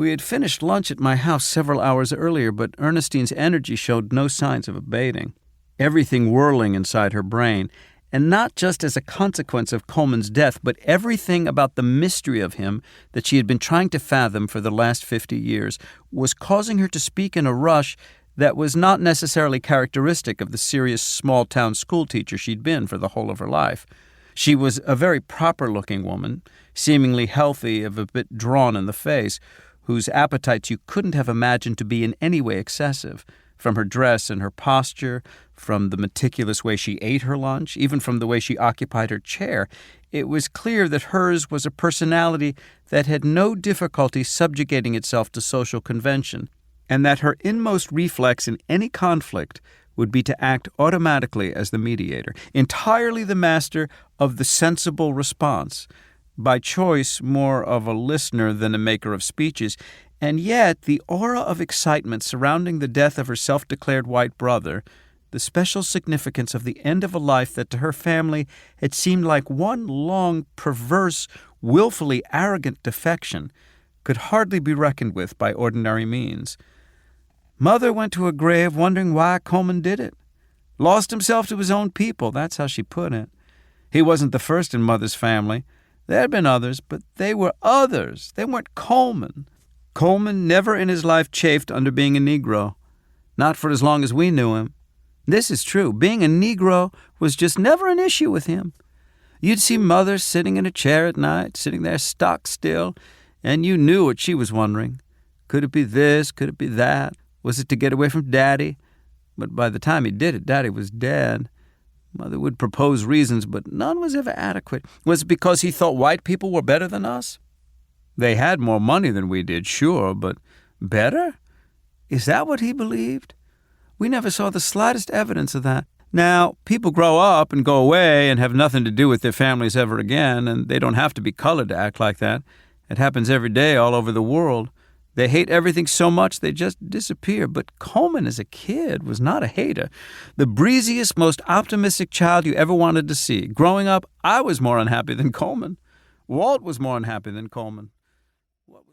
We had finished lunch at my house several hours earlier, but Ernestine's energy showed no signs of abating. Everything whirling inside her brain, and not just as a consequence of Coleman's death, but everything about the mystery of him that she had been trying to fathom for the last 50 years, was causing her to speak in a rush that was not necessarily characteristic of the serious small-town schoolteacher she'd been for the whole of her life. She was a very proper-looking woman, seemingly healthy, of a bit drawn in the face, whose appetites you couldn't have imagined to be in any way excessive. From her dress and her posture, from the meticulous way she ate her lunch, even from the way she occupied her chair, it was clear that hers was a personality that had no difficulty subjugating itself to social convention, and that her inmost reflex in any conflict would be to act automatically as the mediator, entirely the master of the sensible response, by choice more of a listener than a maker of speeches. And yet, the aura of excitement surrounding the death of her self-declared white brother, the special significance of the end of a life that to her family had seemed like one long, perverse, willfully arrogant defection, could hardly be reckoned with by ordinary means. Mother went to her grave wondering why Coleman did it. Lost himself to his own people, that's how she put it. He wasn't the first in Mother's family. There had been others, but they were others. They weren't Coleman. Coleman never in his life chafed under being a Negro, not for as long as we knew him. This is true. Being a Negro was just never an issue with him. You'd see Mother sitting in a chair at night, sitting there stock still, and you knew what she was wondering. Could it be this? Could it be that? Was it to get away from Daddy? But by the time he did it, Daddy was dead. Mother would propose reasons, but none was ever adequate. Was it because he thought white people were better than us? They had more money than we did, sure, but better? Is that what he believed? We never saw the slightest evidence of that. Now, people grow up and go away and have nothing to do with their families ever again, and they don't have to be colored to act like that. It happens every day all over the world. They hate everything so much they just disappear. But Coleman as a kid was not a hater. The breeziest, most optimistic child you ever wanted to see. Growing up, I was more unhappy than Coleman. Walt was more unhappy than Coleman.